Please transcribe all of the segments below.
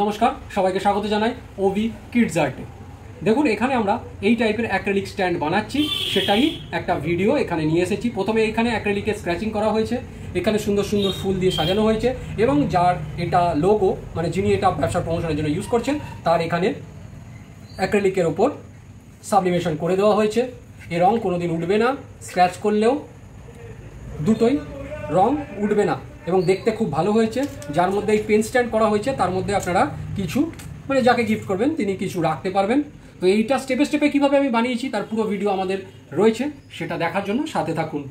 নমস্কার, সবাইকে স্বাগত জানাই ওবি কিডস আর্টে। দেখুন, এখানে আমরা এই টাইপের অ্যাক্রিলিক স্ট্যান্ড বানাচ্ছি, সেটাই একটা ভিডিও এখানে নিয়ে এসেছি। প্রথমে এখানে অ্যাক্রিলিকে স্ক্র্যাচিং করা হয়েছে, এখানে সুন্দর সুন্দর ফুল দিয়ে সাজানো হয়েছে এবং যার এটা লোগো, মানে যিনি এটা ব্যবসার প্রমোশনের জন্য ইউজ করছেন, তার এখানে অ্যাক্রিলিকের ওপর সাবলিমেশন করে দেওয়া হয়েছে। এ রং কোনোদিন উঠবে না, স্ক্র্যাচ করলেও দুটোই রং উঠবে না এবং দেখতে খুব ভালো হয়েছে। যার মধ্যে এই পেন স্ট্যান্ড করা হয়েছে, তার মধ্যে আপনারা কিছু, মানে যাকে গিফট করবেন তিনি কিছু রাখতে পারবেন। তো এইটা স্টেপে স্টেপে কীভাবে আমি বানিয়েছি তার পুরো ভিডিও আমাদের রয়েছে, সেটা দেখার জন্য সাথে থাকুন।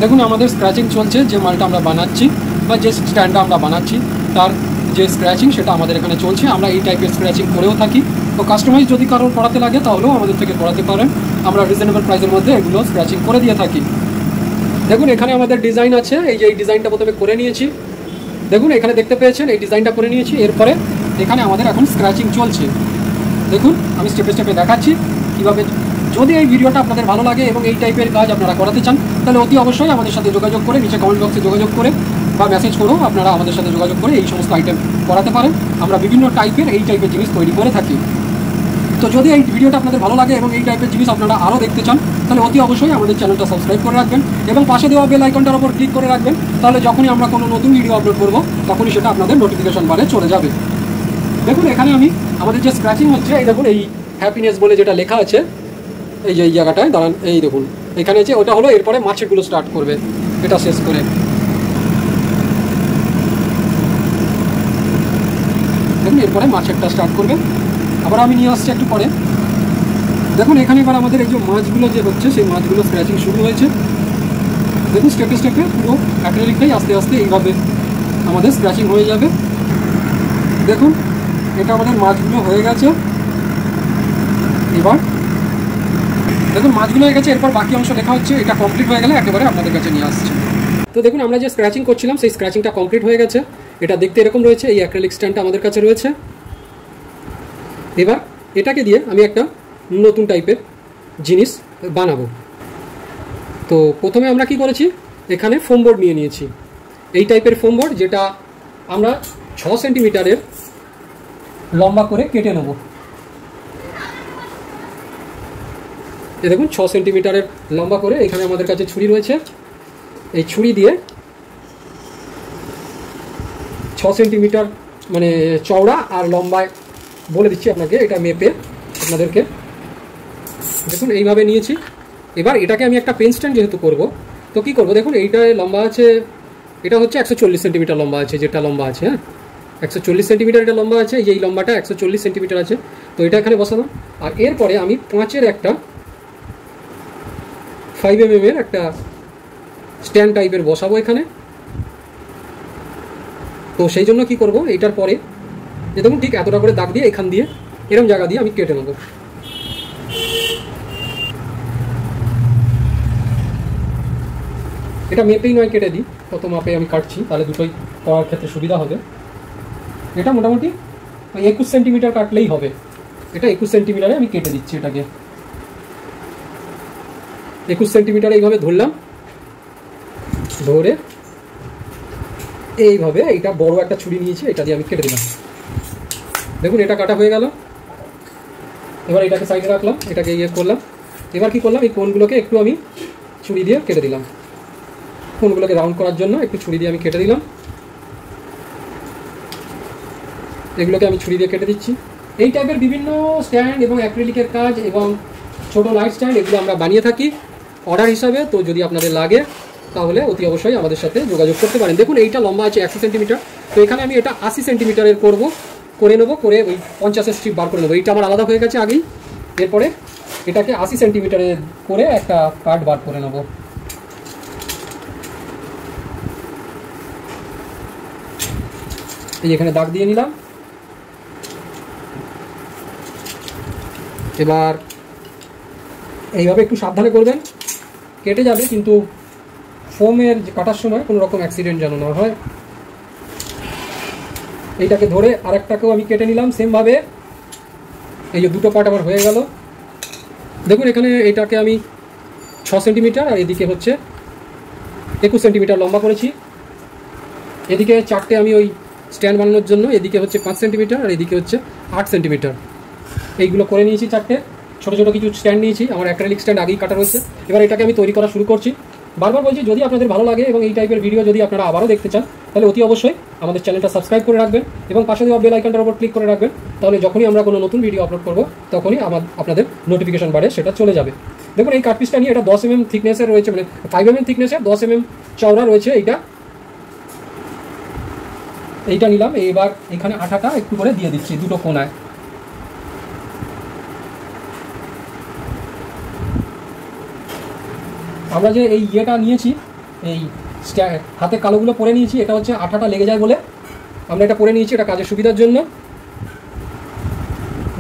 দেখুন, আমাদের স্ক্র্যাচিং চলছে। যে মালটা আমরা বানাচ্ছি বা যে স্ট্যান্ডটা আমরা বানাচ্ছি তার যে স্ক্র্যাচিং, সেটা আমাদের এখানে চলছে। আমরা এই টাইপের স্ক্র্যাচিং করেও থাকি। তো কাস্টমাইজ যদি কারোর করাতে লাগে তাহলেও আমাদের থেকে করাতে পারেন। আমরা রিজনেবল প্রাইসের মধ্যে এগুলো স্ক্র্যাচিং করে দিয়ে থাকি। দেখুন, এখানে আমাদের ডিজাইন আছে। এই যে এই ডিজাইনটা প্রথমে করে নিয়েছি, দেখুন এখানে দেখতে পেয়েছেন, এই ডিজাইনটা করে নিয়েছি। এরপরে এখানে আমাদের এখন স্ক্র্যাচিং চলছে। দেখুন, আমি স্টেপে স্টেপে দেখাচ্ছি কীভাবে। যদি এই ভিডিওটা আপনাদের ভালো লাগে এবং এই টাইপের কাজ আপনারা করাতে চান, তাহলে অতি অবশ্যই আমাদের সাথে যোগাযোগ করে, নিচে কমেন্ট বক্সে যোগাযোগ করে বা মেসেজ করেও আপনারা আমাদের সাথে যোগাযোগ করে এই সমস্ত আইটেম করাতে পারেন। আমরা বিভিন্ন টাইপের এই টাইপের জিনিস তৈরি করে থাকি। তো যদি এই ভিডিওটা আপনাদের ভালো লাগে এবং এই টাইপের জিনিস আপনারা আরও দেখতে চান, তাহলে অতি অবশ্যই আমাদের চ্যানেলটা সাবস্ক্রাইব করে রাখবেন এবং পাশে দেওয়া বেল আইকনটার উপর ক্লিক করে রাখবেন। তাহলে যখনই আমরা কোনো নতুন ভিডিও আপলোড করব, তখনই সেটা আপনাদের নোটিফিকেশন বারে চলে যাবে। দেখুন, এখানে আমি আমাদের যে স্ক্র্যাচিং হচ্ছে, এই দেখুন, এই হ্যাপিনেস বলে যেটা লেখা আছে, এই যে এই জায়গাটায় দাঁড়ান, এই দেখুন এখানে যে ওটা হলো, এরপরে মাছেরগুলো স্টার্ট করবে এটা শেষ করে। দেখুন, এরপরে মাছেরটা স্টার্ট করবে। আবার আমি নিয়ে আসছি একটু পরে। দেখুন, এখানে এবার আমাদের এই যে মাছগুলো যে হচ্ছে, সেই মাছগুলো স্ক্র্যাচিং শুরু হয়েছে। দেখুন, স্টেপে স্টেপে পুরো অ্যাক্রিলিকটাই আস্তে আস্তে এইভাবে আমাদের স্ক্র্যাচিং হয়ে যাবে। দেখুন, এটা আমাদের মাছগুলো হয়ে গেছে। এবার দেখুন, মাছগুলো হয়ে গেছে। এরপর বাকি অংশ লেখা হচ্ছে। এটা কমপ্লিট হয়ে গেলে একেবারে আপনাদের কাছে নিয়ে আসছে। তো দেখুন, আমরা যে স্ক্র্যাচিং করছিলাম সেই স্ক্র্যাচিংটা কমপ্লিট হয়ে গেছে। এটা দেখতে এরকম রয়েছে। এই অ্যাক্রিলিক স্ট্যান্ডটা আমাদের কাছে রয়েছে। এবার এটাকে দিয়ে আমি একটা নতুন টাইপের জিনিস বানাবো। তো প্রথমে আমরা কি করেছি, এখানে ফোম বোর্ড নিয়ে নিয়েছি। এই টাইপের ফোম বোর্ড, যেটা আমরা 6 সেন্টিমিটারের লম্বা করে কেটে নেব। দেখুন, 6 সেন্টিমিটারের লম্বা করে এখানে আমাদের কাছে ছুরি রয়েছে। এই ছুরি দিয়ে 6 সেন্টিমিটার মানে চওড়া আর লম্বায় বলে দিচ্ছি আপনাকে, এটা মেপে আপনাদেরকে। দেখুন, এইভাবে নিয়েছি। এবার এটাকে আমি একটা পেন স্ট্যান্ড যেহেতু করব, তো কী করবো, দেখুন এইটায় লম্বা আছে, এটা হচ্ছে 140 সেন্টিমিটার লম্বা আছে, যেটা লম্বা আছে, হ্যাঁ 140 সেন্টিমিটার এটা লম্বা আছে। এই লম্বাটা 140 সেন্টিমিটার আছে। তো এটা এখানে বসালাম। আর এরপরে আমি 5-এর একটা 5 mm এর একটা স্ট্যান্ড টাইপের বসাবো এখানে। তো সেই জন্য কি করব, এইটার পরে যে দেখুন ঠিক এতটা করে দাগ দিয়ে এখান দিয়ে এরকম জায়গা দিয়ে আমি কেটে নেব। এটা মেপেই নয়, কেটে দিই, কত মাপে আমি কাটছি, তাহলে দুটোই করার ক্ষেত্রে সুবিধা হবে। এটা মোটামুটি 21 সেন্টিমিটার কাটলেই হবে। এটা 21 সেন্টিমিটারে আমি কেটে দিচ্ছি। এটাকে 21 সেন্টিমিটার এইভাবে ধরলাম, ধরে এইভাবে এইটা বড় একটা ছুরি নিয়েছি, এটা দিয়ে আমি কেটে দিলাম। দেখুন, এটা কাটা হয়ে গেল। এবার এটাকে সাইডে রাখলাম, এটাকে ইয়ে করলাম। এবার কি করলাম, এই কোণগুলোকে একটু আমি ছুরি দিয়ে কেটে দিলাম। কোণগুলোকে রাউন্ড করার জন্য একটু ছুরি দিয়ে আমি কেটে দিলাম। এগুলোকে আমি ছুরি দিয়ে কেটে দিচ্ছি। এই টাইপের বিভিন্ন স্ট্যান্ড এবং অ্যাক্রিলিকের কাজ এবং ছোট লাইট স্ট্যান্ড, এগুলো আমরা বানিয়ে থাকি অর্ডার হিসাবে। তো যদি আপনাদের লাগে তাহলে অতি অবশ্যই আমাদের সাথে যোগাযোগ করতে পারেন। দেখুন, এইটা লম্বা আছে 100 সেন্টিমিটার। তো এখানে আমি এটা 80 সেন্টিমিটারের করে নেবো, করে ওই 50-এর স্ট্রিপ বার করে নেবো। এইটা আমার আলাদা হয়ে গেছে আগেই। এরপরে এটাকে 80 সেন্টিমিটারের করে একটা কাট বার করে নেবো। এই এখানে দাগ দিয়ে নিলাম। এবার এইভাবে একটু সাবধানে করবেন, কেটে যাবে, কিন্তু ফোমের কাটার সময় কোনো রকম অ্যাক্সিডেন্ট যেন না হয়। এইটাকে ধরে আরেকটাকেও আমি কেটে নিলাম সেমভাবে। এই যে দুটো পার্ট আমার হয়ে গেল। দেখুন, এখানে এইটাকে আমি 6 সেন্টিমিটার আর এদিকে হচ্ছে 21 সেন্টিমিটার লম্বা করেছি। এদিকে 4টে আমি ওই স্ট্যান্ড বানানোর জন্য এদিকে হচ্ছে 5 সেন্টিমিটার আর এদিকে হচ্ছে 8 সেন্টিমিটার। এইগুলো করে নিয়েছি, 4টে ছোটো ছোটো কিছু স্ট্যান্ড নিয়েছি। আমার অ্যাক্রিলিক স্ট্যান্ড আগেই কাটা রয়েছে। এবার এটাকে আমি তৈরি করা শুরু করছি। বারবার বলছি, যদি আপনাদের ভালো লাগে এবং এই টাইপের ভিডিও যদি আপনারা আবারও দেখতে চান, তাহলে অতি অবশ্যই আমাদের চ্যানেলটা সাবস্ক্রাইব করে রাখবেন এবং পাশে দেওয়া বেল আইকনটার উপর ক্লিক করে রাখবেন। তাহলে যখনই আমরা কোনো নতুন ভিডিও আপলোড করব তখনই আপনাদের নোটিফিকেশন বারে সেটা চলে যাবে। দেখুন এই কাটপিসটা নিয়ে, এটা 10 mm থিকনেসের রয়েছে, মানে 5 mm থিকনেসের 10 mm চওড়া রয়েছে। এইটা নিলাম। এবার এখানে আঠাটা একটু করে দিয়ে দিচ্ছি দুটো কোণায়। আমরা যে এই ইয়েটা নিয়েছি, এই হাতে কালোগুলো পরে নিয়েছি, এটা হচ্ছে আঠাটা লেগে যায় বলে আমরা এটা পরে নিয়েছি, এটা কাজের সুবিধার জন্য।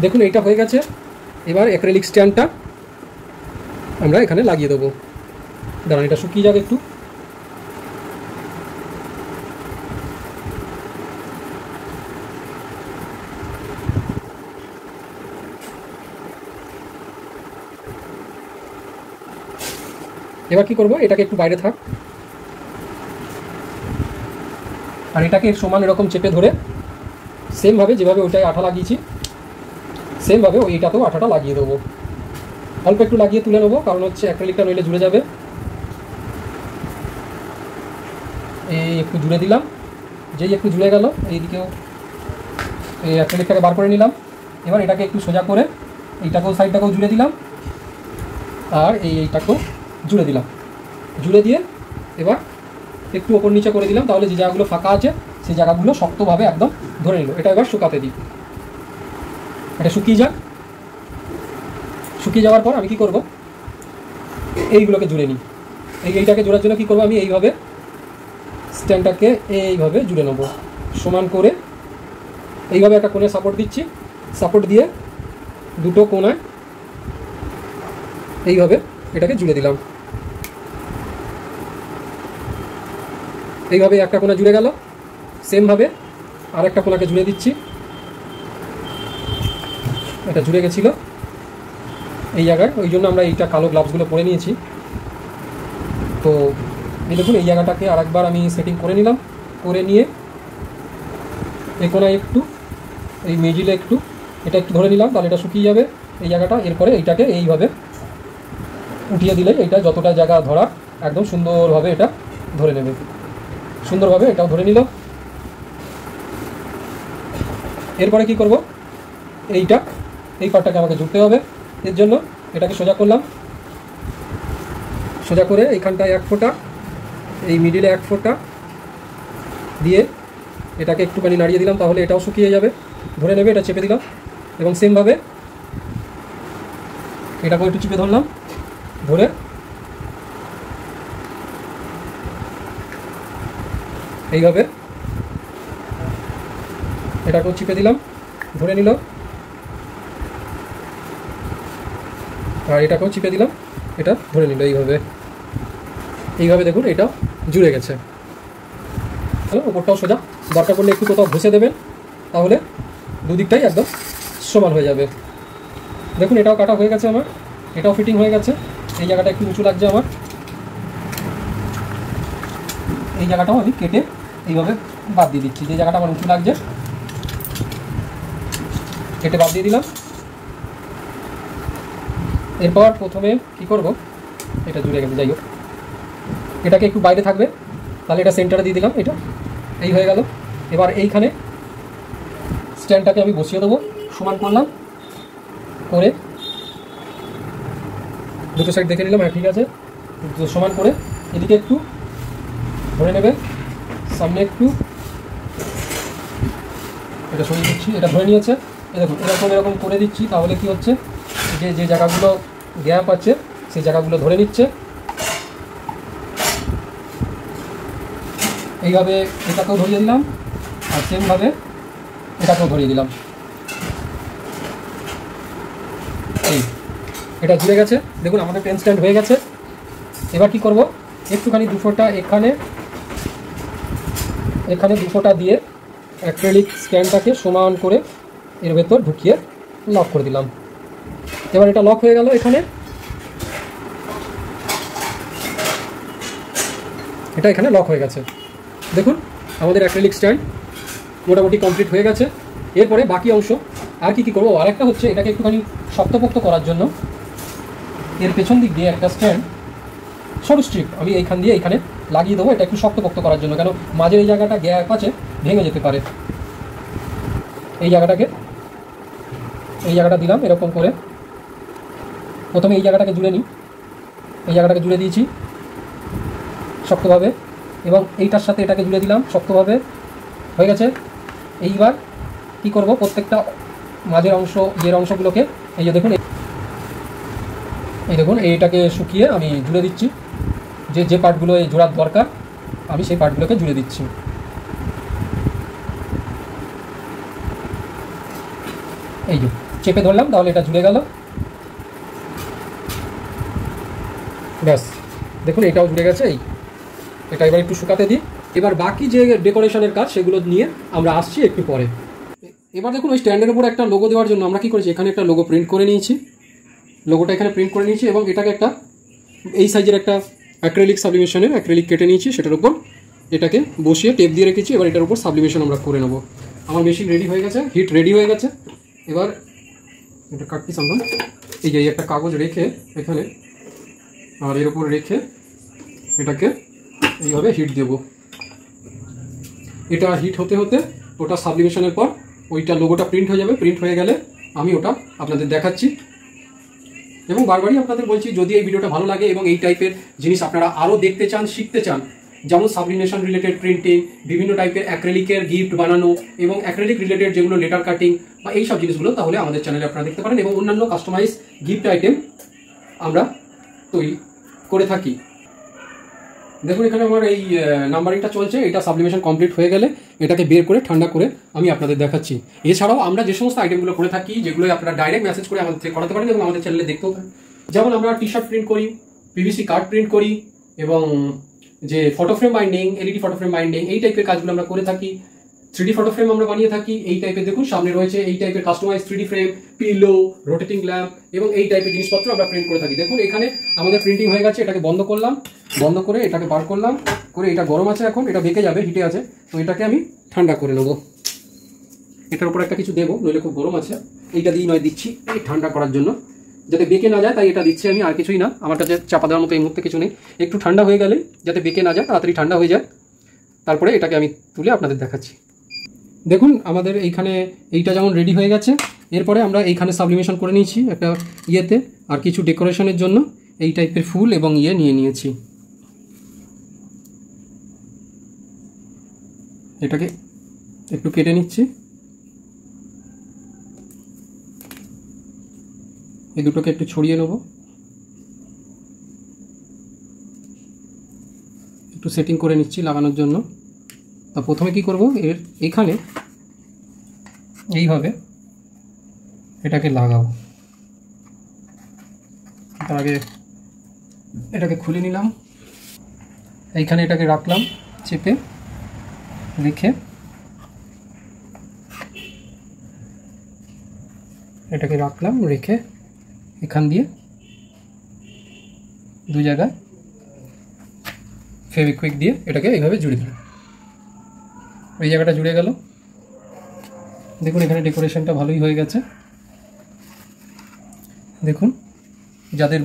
দেখুন এইটা হয়ে গেছে। এবার অ্যাক্রিলিক স্ট্যান্ডটা আমরা এখানে লাগিয়ে দেবো। দাঁড়ান, এটা শুকিয়ে যাবে একটু। এবার কি করব, এটাকে একটু বাইরে থাক আর এটাকে সমান এরকম চেপে ধরে সেমভাবে যেভাবে ওইটায় আঠা লাগিয়েছি সেমভাবে ওইটাতেও আঠাটা লাগিয়ে দেবো। অল্প একটু লাগিয়ে তুলে নেবো, কারণ হচ্ছে অ্যাক্রিলিকটা নইলে জুড়ে যাবে। এই একটু জুড়ে দিলাম। যেই একটু জুড়ে গেল, এইদিকেও এই অ্যাক্রিলিকটাকে বার করে নিলাম। এবার এটাকে একটু সোজা করে এইটাকেও সাইডটাকেও জুড়ে দিলাম আর এইটাকেও জুড়ে দিলাম। জুড়ে দিয়ে এবার একটু ওপর নিচে করে দিলাম, তাহলে যে জায়গাগুলো ফাঁকা আছে সেই জায়গাগুলো শক্তভাবে একদম ধরে নিল। এটা এবার শুকাতে দিই। এটা শুকিয়ে যাক। শুকিয়ে যাওয়ার পর আমি কি করব, এইগুলোকে জুড়ে নিই। এইটাকে জোড়ার জন্য কি করব, আমি এইভাবে স্ট্যান্ডটাকে এইভাবে জুড়ে নেব সমান করে। এইভাবে একটা কোণে সাপোর্ট দিচ্ছি। সাপোর্ট দিয়ে দুটো কোণায় এইভাবে এটাকে জুড়ে দিলাম। এইভাবে একটা কোণা জুড়ে গেল। সেমভাবে আর একটা কোণাকে জুড়ে দিচ্ছি। এটা জুড়ে গেছিল এই জায়গায়, ওই জন্য আমরা এইটা কালো গ্লাভসগুলো পরে নিয়েছি। তো এই দেখুন, এই জায়গাটাকে আরেকবার আমি সেটিং করে নিলাম। করে নিয়ে এই কোণায় একটু, এই মিডিলে একটু, এটা একটু ধরে নিলাম, তাহলে এটা শুকিয়ে যাবে এই জায়গাটা। এরপরে এইটাকে এইভাবে উঠিয়ে দিলে এইটা যতটা জায়গা ধরা একদম সুন্দরভাবে এটা ধরে নেবে। সুন্দরভাবে এটাও ধরে নিল। এরপরে কি করব, এই পার্টটাকে আমাকে জুড়তে হবে। এর জন্য এটাকে সোজা করলাম। সোজা করে এইখানটায় 1 ফোঁটা, এই মিডিলে 1 ফোঁটা দিয়ে এটাকে একটুখানি নাড়িয়ে দিলাম, তাহলে এটাও শুকিয়ে যাবে, ধরে নেবে। এটা চেপে দিলাম এবং সেমভাবে এটাকেও একটু চেপে ধরলাম। ধরে এইভাবে এটাকেও চিপে দিলাম, ধরে নিল। আর এটাকেও চিপে দিলাম, এটা ধরে নিল। এইভাবে দেখুন এটা জুড়ে গেছে। ওপরটাও সোজা, দরকার পড়লে একটু কোথাও ঘষে দেবেন, তাহলে দুদিকটাই একদম সমান হয়ে যাবে। দেখুন এটাও কাটা হয়ে গেছে আমার, এটাও ফিটিং হয়ে গেছে। এই জায়গাটা একটু উঁচু লাগছে আমার, এই জায়গাটাও আমি কেটে এইভাবে বাদ দিয়ে দিচ্ছি। যে জায়গাটা আমার উঁচু লাগছে কেটে বাদ দিয়ে দিলাম। এরপর প্রথমে কি করব, এটা জুড়ে গেছে, যাই হোক এটাকে একটু বাইরে থাকবে, তাহলে এটা সেন্টারে দিয়ে দিলাম। এটা এই হয়ে গেল। এবার এইখানে স্ট্যান্ডটাকে আমি বসিয়ে দেবো। সমান করলাম, করে দুটো সাইড দেখে নিলাম, হ্যাঁ ঠিক আছে। সমান করে এদিকে একটু ধরে নেবে, সামনে একটু, এটা সরিয়ে দিচ্ছি। এটা ধরে নিয়েছে, দেখুন এরকম করে দিচ্ছি, তাহলে কি হচ্ছে, যে জায়গাগুলো গ্যাপ আছে সেই জায়গাগুলো ধরে নিচ্ছে। এইভাবে এটাকেও ধরিয়ে দিলাম আর সেমভাবে এটাকেও ধরিয়ে দিলাম। এটা জুড়ে গেছে। দেখুন আমাদের পেন স্ট্যান্ড হয়ে গেছে। এবার কি করব, একটুখানি 2 ফোঁটা এখানে 2 ফোঁটা দিয়ে অ্যাক্রিলিক স্ট্যান্ডটাকে সমান করে এর ভেতর ঢুকিয়ে লক করে দিলাম। এবার এটা লক হয়ে গেল। এখানে লক হয়ে গেছে। দেখুন আমাদের অ্যাক্রিলিক স্ট্যান্ড মোটামুটি কমপ্লিট হয়ে গেছে। এরপরে বাকি অংশ আর কি করবো, আরেকটা হচ্ছে এটাকে একটুখানি শক্তপোক্ত করার জন্য এর পেছন দিক দিয়ে একটা স্ট্যান্ড সরু স্ট্রিপ আমি এইখান দিয়ে এইখানে লাগিয়ে দেবো, এটা একটু শক্তপোক্ত করার জন্য, কেন মাঝের এই জায়গাটা গ্যাপ আছে, ভেঙে যেতে পারে। এই জায়গাটা দিলাম এরকম করে, প্রথমে এই জায়গাটাকে জুড়ে নিই, এই জায়গাটাকে জুড়ে দিয়েছি শক্তভাবে, এবং এইটার সাথে এটাকে জুড়ে দিলাম শক্তভাবে, হয়ে গেছে। এইবার কি করব, প্রত্যেকটা মাঝের অংশ ইয়ের অংশগুলোকে এই যে দেখুন, এইটাকে শুকিয়ে আমি জুড়ে দিচ্ছি, যে পার্টগুলো এই জোড়ার দরকার আমি সেই পার্টগুলোকে জুড়ে দিচ্ছি। এই যে চেপে ধরলাম, তাহলে এটা জুড়ে গেল, ব্যাস দেখুন এটাও জুড়ে গেছে। এটা এবার একটু শুকাতে দিই। এবার বাকি যে ডেকোরেশনের কাজ সেগুলো নিয়ে আমরা আসছি একটু পরে। এবার দেখুন ওই স্ট্যান্ডের উপর একটা লোগো দেওয়ার জন্য আমরা কি করেছি, এখানে একটা লোগো প্রিন্ট করে নিয়েছি, লোগোটা এখানে প্রিন্ট করে নিয়েছি, এবং এটাকে একটা এই সাইজের একটা অ্যাক্রিলিক সাবলিমেশনের অ্যাক্রিলিক কেটে নিয়েছি, সেটার উপর এটাকে বসিয়ে টেপ দিয়ে রেখেছি। এবার এটার উপর সাবলিমেশন আমরা করে নেব। আমার মেশিন রেডি হয়ে গেছে, হিট রেডি হয়ে গেছে। এবার এটা কাটছি আমরা, এই যে একটা কাগজ রেখে এখানে আর এর উপর রেখে এটাকে এইভাবে হিট দেব। এটা হিট হতে হতে ওটা সাবলিমেশনের পর ওইটা লোগোটা প্রিন্ট হয়ে যাবে, প্রিন্ট হয়ে গেলে আমি ওটা আপনাদের দেখাচ্ছি। এবং বারবারই আপনাদের বলছি, যদি এই ভিডিওটা ভালো লাগে এবং এই টাইপের জিনিস আপনারা আরও দেখতে চান, শিখতে চান, যেমন সাবলিমেশন রিলেটেড প্রিন্টিং, বিভিন্ন টাইপের অ্যাক্রিলিকের গিফট বানানো এবং অ্যাক্রিলিক রিলেটেড যেগুলো লেটার কাটিং বা এই সব জিনিসগুলো, তাহলে আমাদের চ্যানেলে আপনারা দেখতে পারেন। এবং অন্যান্য কাস্টমাইজ গিফট আইটেম আমরা তৈরি করে থাকি। দেখুন এখানে আমার এই নাম্বারিংটা চলছে, এটা সাবলিমেশন কমপ্লিট হয়ে গেলে এটাকে বের করে ঠান্ডা করে আমি আপনাদের দেখাচ্ছি। এছাড়াও আমরা যে সমস্ত আইটেমগুলো করে থাকি, যেগুলো আপনারা ডাইরেক্ট মেসেজ করে আমাদের থেকে করাতে পারেন এবং আমাদের চ্যানেলে দেখতেও পারেন। যেমন আমরা টি শার্ট প্রিন্ট করি, পিভিসি কার্ড প্রিন্ট করি, এবং যে photo frame binding, LED photo frame binding, এই টাইপের কাজগুলো আমরা করে থাকি। 3D ফটো ফ্রেম আমরা বানিয়ে থাকি এই টাইপের, দেখুন সামনে রয়েছে এই টাইপের customize 3D frame, pillow, rotating lamp এবং এই টাইপের জিনিসপত্র আমরা প্রিন্ট করে থাকি। দেখুন এখানে আমাদের প্রিন্টিং হয়ে গেছে, এটাকে বন্ধ করলাম, বন্ধ করে এটাকে বার করলাম, করে এটা গরম আছে, এখন এটা বেঁকে যাবে, হিটে আছে, তো এটাকে আমি ঠান্ডা করে নেবো। এটার উপর একটা কিছু দেবো, নইলে খুব গরম আছে, এইটা দিয়ে নয় দিচ্ছি এই ঠান্ডা করার জন্য, যাতে বেঁকে না যায়, তাই এটা দিচ্ছি আমি, আর কিছুই না। আমার কাছে চাপা দেওয়ার মতো এই মুহূর্তে কিছু নেই। একটু ঠান্ডা হয়ে গেলে যাতে বেঁকে না যায়, তাড়াতাড়ি ঠান্ডা হয়ে যায়, তারপরে এটাকে আমি তুলে আপনাদের দেখাচ্ছি। দেখুন আমাদের এইখানে এইটা যেমন রেডি হয়ে গেছে। এরপরে আমরা এইখানে সাবলিমেশন করে নিয়েছি একটা ইয়েতে, আর কিছু ডেকোরেশনের জন্য এই টাইপের ফুল এবং ইয়ে নিয়ে নিয়েছি। এটাকে একটু কেটে নিচ্ছি, এই দুটোকে একটু ছড়িয়ে নেব, একটু সেটিং করে নিচ্ছি লাগানোর জন্য। তা প্রথমে কি করব, এর এখানে এইভাবে এটাকে লাগাবো। তার আগে এটাকে খুলে নিলাম, এইখানে এটাকে রাখলাম চেপে রেখে, এটাকে রাখলাম রেখে এখান দিয়ে দু জায়গায় ফেভিকুইক দিয়ে এটাকে এইভাবে জুড়ে দিলাম। এই জায়গাটা জুড়ে গেল। দেখুন এখানে ডেকোরেশনটা ভালোই হয়ে গেছে। দেখুন যাদের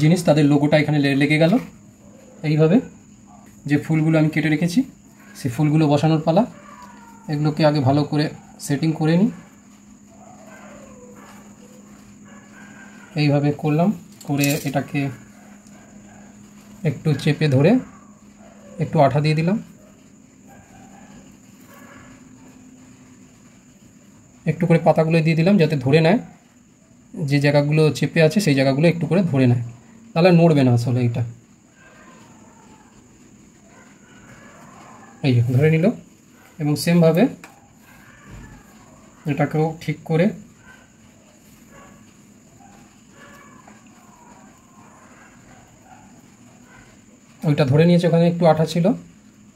জিনিস তাদের লোগোটা এখানে লেগে গেল। এইভাবে যে ফুলগুলো আমি কেটে রেখেছি সেই ফুলগুলো বসানোর পালা। এগুলোকে আগে ভালো করে সেটিং করে নিই। এইভাবে করলাম, করে এটাকে একটু চেপে ধরে একটু আঠা দিয়ে দিলাম, একটু করে পাতাগুলো দিয়ে দিলাম যাতে ধরে নেয়, যে জায়গাগুলো চেপে আছে সেই জায়গাগুলো একটু করে ধরে নেয়, তাহলে নড়বে না আসলে। এটা এই ধরে নিল। এবং সেমভাবে এটাকেও ঠিক করে ওইটা ধরে নিয়েছে, ওখানে একটু আঠা ছিল,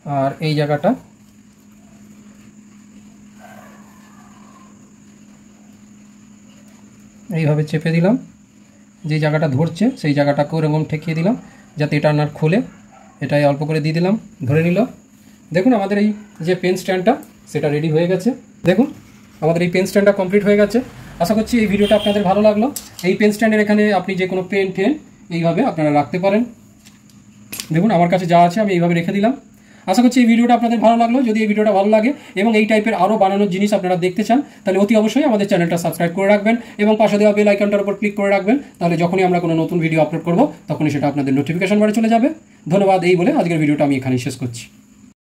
আর এই জায়গাটা এইভাবে চেপে দিলাম, যে জায়গাটা ধরছে সেই জায়গাটাকেও এরকম ঠেকিয়ে দিলাম যাতে এটা না খোলে। এটাই অল্প করে দিয়ে দিলাম, ধরে নিল। দেখুন আমাদের এই যে পেন স্ট্যান্ডটা সেটা রেডি হয়ে গেছে। দেখুন আমাদের এই পেন স্ট্যান্ডটা কমপ্লিট হয়ে গেছে। আশা করছি এই ভিডিওটা আপনাদের ভালো লাগলো। এই পেন স্ট্যান্ডের এখানে আপনি যে কোনো পেন টেন এইভাবে আপনারা রাখতে পারেন। দেখুন আমার কাছে যা আছে আমি এইভাবে রেখে দিলাম। আশা করছি এই ভিডিওটা আপনাদের ভালো লাগলো। যদি এই ভিডিওটা ভালো লাগে এবং এই টাইপের আরও বানানোর জিনিস আপনারা দেখতে চান, তাহলে অতি অবশ্যই আমাদের চ্যানেলটা সাবস্ক্রাইব করে রাখবেন এবং পাশে দেওয়া বেল আইকনটার উপর ক্লিক করে রাখবেন। তাহলে যখনই আমরা কোনো নতুন ভিডিও আপলোড করব তখনই সেটা আপনাদের নোটিফিকেশন বারে চলে যাবে। ধন্যবাদ। এই বলে আজকের ভিডিওটা আমি এখানেই শেষ করছি।